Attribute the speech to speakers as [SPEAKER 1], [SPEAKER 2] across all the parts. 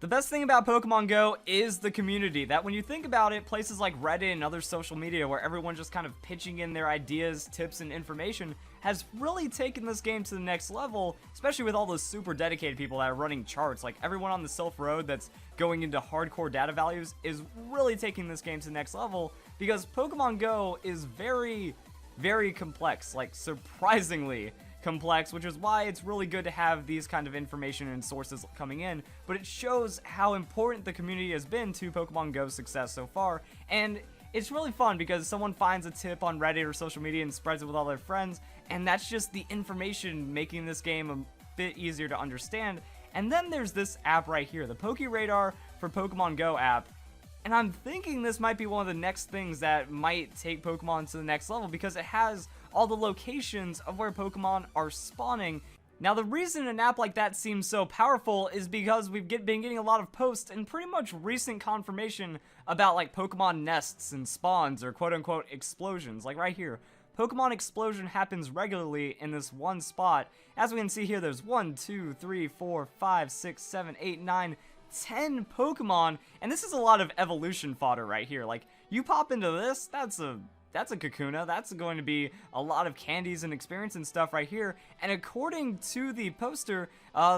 [SPEAKER 1] The best thing about Pokemon Go is the community. That when you think about it, places like Reddit and other social media where everyone just kind of pitching in their ideas, tips, and information has really taken this game to the next level, especially with all those super dedicated people that are running charts. Like everyone on the Silph Road that's going into hardcore data values is really taking this game to the next level because Pokemon Go is very, very complex, like surprisingly complex, which is why it's really good to have these kind of information and sources coming in, but it shows how important the community has been to Pokemon Go's success so far, and it's really fun because someone finds a tip on Reddit or social media and spreads it with all their friends, and that's just the information making this game a bit easier to understand. And then there's this app right here, the PokeRadar for Pokemon Go app, and I'm thinking this might be one of the next things that might take Pokemon to the next level because it has all the locations of where Pokemon are spawning. Now, the reason an app like that seems so powerful is because we've been getting a lot of posts and pretty much recent confirmation about like Pokemon nests and spawns or quote-unquote explosions. Like right here, Pokemon explosion happens regularly in this one spot. As we can see here, there's 1, 2, 3, 4, 5, 6, 7, 8, 9, 10 Pokemon, and this is a lot of evolution fodder right here. Like, you pop into this, that's a Kakuna, that's going to be a lot of candies and experience and stuff right here, and according to the poster,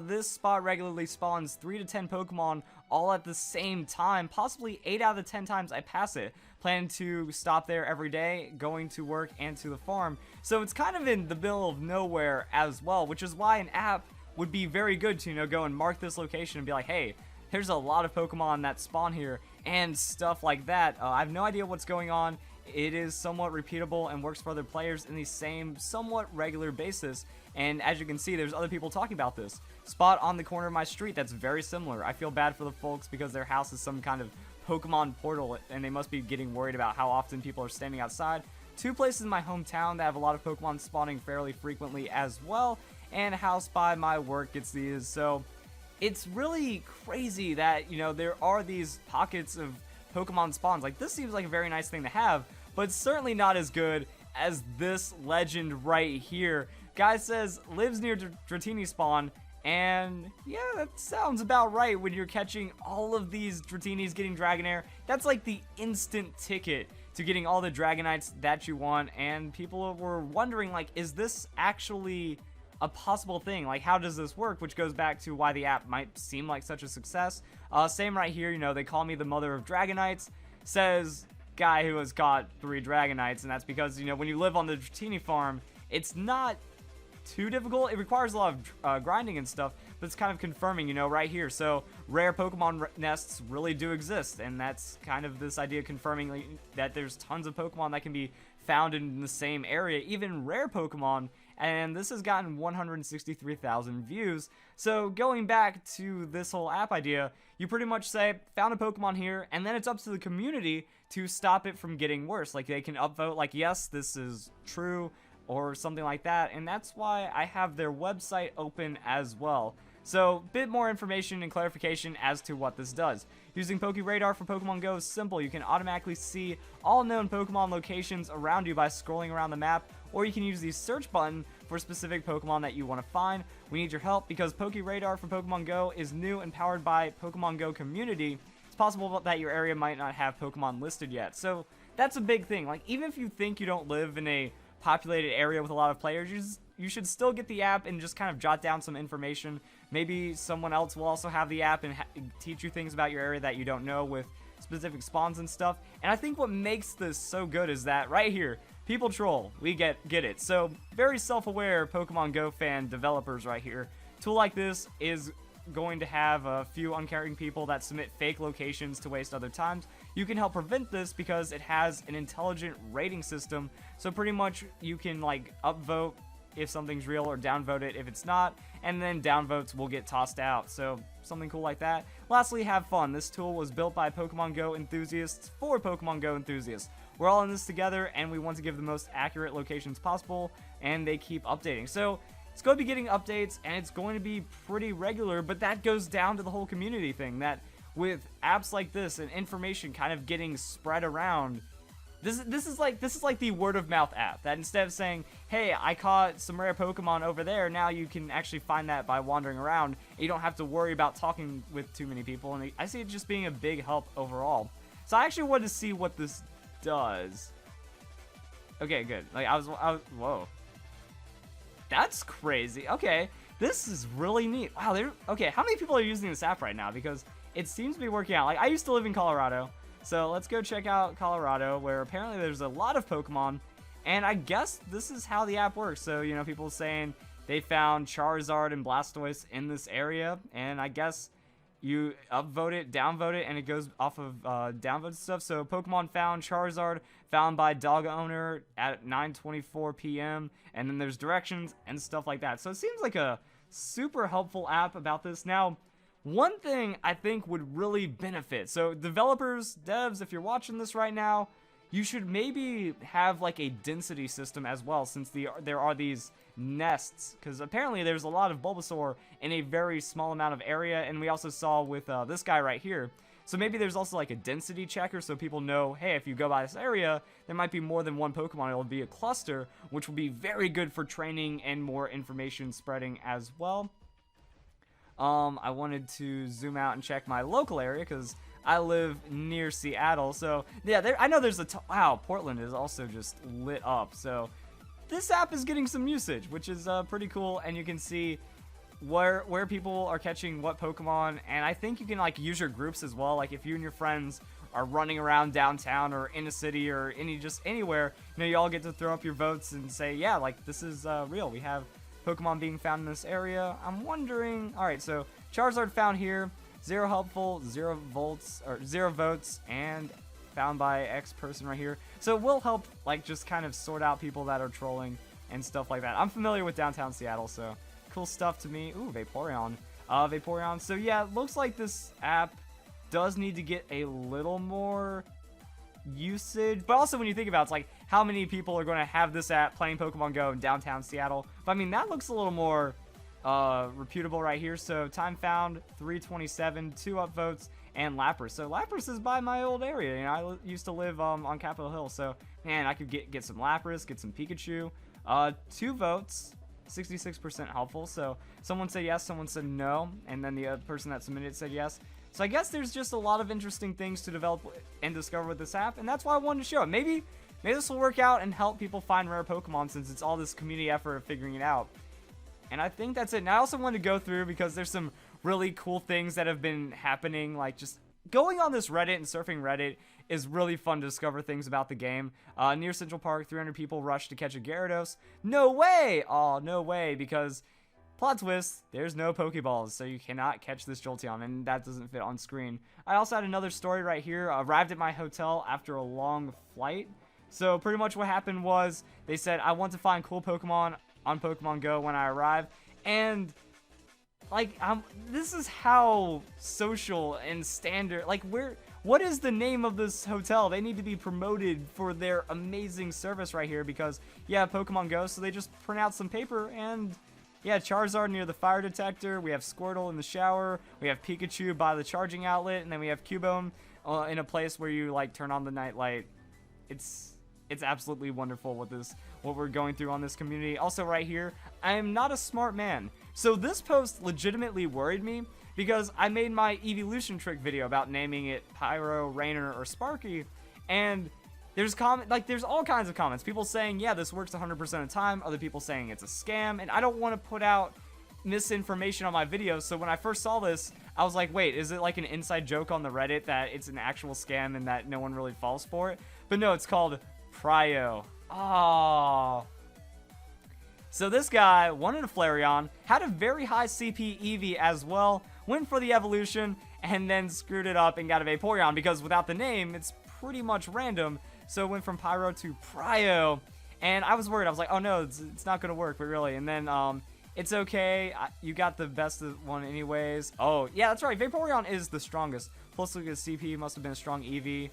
[SPEAKER 1] this spot regularly spawns 3 to 10 Pokemon all at the same time, possibly 8 out of the 10 times I pass it. Plan to stop there every day, going to work and to the farm, so it's kind of in the middle of nowhere as well, which is why an app would be very good to, you know, go and mark this location and be like, hey, there's a lot of Pokemon that spawn here, and stuff like that. I have no idea what's going on. It is somewhat repeatable and works for other players in the same somewhat regular basis, and as you can see, there's other people talking about this. Spot on the corner of my street that's very similar. I feel bad for the folks because their house is some kind of Pokemon portal, and they must be getting worried about how often people are standing outside. 2 places in my hometown that have a lot of Pokemon spawning fairly frequently as well, and a house by my work gets these, so it's really crazy that, you know, there are these pockets of Pokemon spawns. Like, this seems like a very nice thing to have, but it's certainly not as good as this legend right here. Guy says, lives near Dratini spawn, and yeah, that sounds about right when you're catching all of these Dratinis getting Dragonair. That's like the instant ticket to getting all the Dragonites that you want, and people were wondering, like, is this actually a possible thing? Like, how does this work? Which goes back to why the app might seem like such a success. Same right here, you know, they call me the mother of Dragonites, says guy who has caught 3 Dragonites, and that's because, you know, when you live on the Dratini farm, it's not too difficult. It requires a lot of grinding and stuff, but it's kind of confirming, you know, right here. So rare Pokemon nests really do exist, and that's kind of this idea confirming like, that there's tons of Pokemon that can be found in the same area, even rare Pokemon, and this has gotten 163,000 views. So going back to this whole app idea, you pretty much say, found a Pokemon here, and then it's up to the community to stop it from getting worse. Like, they can upvote, like, yes, this is true, or something like that, and that's why I have their website open as well. So, bit more information and clarification as to what this does. Using PokeRadar for Pokemon Go is simple. You can automatically see all known Pokemon locations around you by scrolling around the map, or you can use the search button for specific Pokemon that you want to find. We need your help because PokeRadar for Pokemon Go is new and powered by Pokemon Go Community. It's possible that your area might not have Pokemon listed yet, so that's a big thing. Like, even if you think you don't live in a populated area with a lot of players, you should still get the app and just kind of jot down some information. Maybe someone else will also have the app and teach you things about your area that you don't know with specific spawns and stuff. And I think what makes this so good is that right here, people troll, we get it. So very self-aware Pokemon Go fan developers right here. A tool like this is going to have a few uncaring people that submit fake locations to waste other times. You can help prevent this because it has an intelligent rating system, so pretty much you can like upvote if something's real or downvote it if it's not, and then downvotes will get tossed out, so something cool like that. Lastly, have fun. This tool was built by Pokemon Go enthusiasts for Pokemon Go enthusiasts. We're all in this together, and we want to give the most accurate locations possible, and they keep updating. So it's going to be getting updates, and it's going to be pretty regular, but that goes down to the whole community thing, that with apps like this and information kind of getting spread around, This is like the word of mouth app that instead of saying, hey, I caught some rare Pokemon over there, now you can actually find that by wandering around. You don't have to worry about talking with too many people, and I see it just being a big help overall. So I actually wanted to see what this does. Okay, good. Like I was whoa. That's crazy. Okay, this is really neat. Wow, okay, how many people are using this app right now? Because it seems to be working out. Like, I used to live in Colorado, so let's go check out Colorado, where apparently there's a lot of Pokemon, and I guess this is how the app works. So, you know, people saying they found Charizard and Blastoise in this area, and I guess you upvote it, downvote it, and it goes off of downvoted stuff. So Pokemon found Charizard, found by dog owner at 9:24 p.m. And then there's directions and stuff like that. So it seems like a super helpful app about this. Now, one thing I think would really benefit, so developers, devs, if you're watching this right now, you should maybe have like a density system as well, since there are these nests, because apparently there's a lot of Bulbasaur in a very small amount of area, and we also saw with this guy right here. So maybe there's also like a density checker, so people know, hey, if you go by this area, there might be more than one Pokemon. It'll be a cluster, which will be very good for training and more information spreading as well. I wanted to zoom out and check my local area, because I live near Seattle. So yeah, I know there's wow, Portland is also just lit up. So this app is getting some usage, which is pretty cool, and you can see where people are catching what Pokemon, and I think you can like use your groups as well. Like if you and your friends are running around downtown or in a city or just anywhere, you know, you all get to throw up your votes and say, yeah, like this is real. We have Pokemon being found in this area. I'm wondering, all right, so Charizard found here, 0 helpful, 0 votes, and found by X person right here. So it will help like just kind of sort out people that are trolling and stuff like that. I'm familiar with downtown Seattle, so cool stuff to me. Ooh, Vaporeon. Vaporeon. So yeah, it looks like this app does need to get a little more usage, but also when you think about it, it's like how many people are going to have this app playing Pokemon Go in downtown Seattle. But I mean, that looks a little more reputable right here. So time found 327, 2 upvotes, and Lapras. So Lapras is by my old area. You know, I used to live on Capitol Hill, so man, I could get some Lapras, get some Pikachu. 2 votes, 66% helpful. So someone said yes, someone said no, and then the other person that submitted said yes. So I guess there's just a lot of interesting things to develop and discover with this app, and that's why I wanted to show it. Maybe this will work out and help people find rare Pokemon, since it's all this community effort of figuring it out. And I think that's it. And I also wanted to go through, because there's some really cool things that have been happening, like just going on this Reddit and surfing Reddit is really fun to discover things about the game. Near Central Park, 300 people rushed to catch a Gyarados. No way! Oh, no way, because plot twist, there's no Pokeballs, so you cannot catch this Jolteon, and that doesn't fit on screen. I also had another story right here. Arrived at my hotel after a long flight. So pretty much what happened was, they said, I want to find cool Pokemon on Pokemon Go when I arrive, and like, this is how social and standard, like, what is the name of this hotel? They need to be promoted for their amazing service right here, because, yeah, Pokemon Go, so they just print out some paper, and, yeah, Charizard near the fire detector, we have Squirtle in the shower, we have Pikachu by the charging outlet, and then we have Cubone in a place where you, like, turn on the night light. It's absolutely wonderful what we're going through on this community. Also right here, I am not a smart man. So this post legitimately worried me, because I made my evolution trick video about naming it Pyro, Rainer, or Sparky, and there's all kinds of comments. People saying, yeah, this works 100% of the time. Other people saying it's a scam, and I don't want to put out misinformation on my videos. So when I first saw this, I was like, wait, is it like an inside joke on the Reddit that it's an actual scam and that no one really falls for it? But no, it's called Pryo. Oh. So this guy wanted a Flareon, had a very high CP Eevee as well, went for the evolution, and then screwed it up and got a Vaporeon, because without the name, it's pretty much random. So it went from Pyro to Pryo, and I was worried. I was like, oh no, it's not gonna work, but really. And then it's okay. You got the best one anyways. Oh yeah, that's right. Vaporeon is the strongest. Plus, look at CP. Must have been a strong Eevee.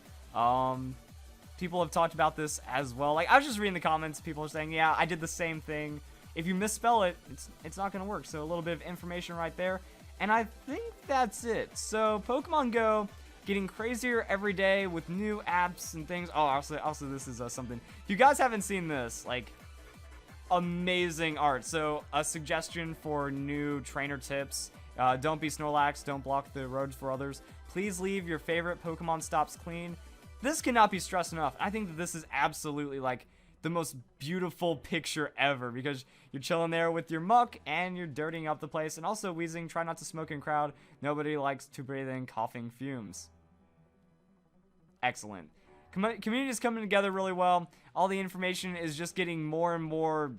[SPEAKER 1] People have talked about this as well. Like, I was just reading the comments. People are saying, yeah, I did the same thing. If you misspell it, it's not going to work. So a little bit of information right there. And I think that's it. So Pokemon Go getting crazier every day with new apps and things. Oh, also this is something. If you guys haven't seen this, like, amazing art. So a suggestion for new trainer tips: don't be Snorlax, don't block the roads for others. Please leave your favorite Pokemon stops clean. This cannot be stressed enough. I think that this is absolutely like the most beautiful picture ever, because you're chilling there with your muck and you're dirtying up the place. And also, wheezing, try not to smoke in crowd. Nobody likes to breathe in coughing fumes. Excellent. Community is coming together really well. All the information is just getting more and more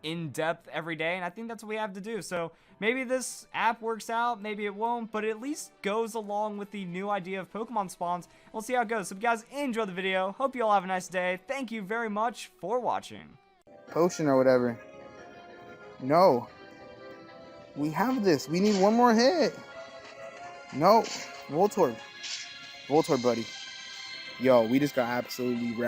[SPEAKER 1] in-depth every day, and I think that's what we have to do. So maybe this app works out, maybe it won't, but it at least goes along with the new idea of Pokemon spawns. We'll see how it goes. So if you guys enjoyed the video, hope you all have a nice day. Thank you very much for watching.
[SPEAKER 2] Potion or whatever. No. We have this. We need one more hit. No. Voltorb. Voltorb, buddy. Yo, we just got absolutely wrecked.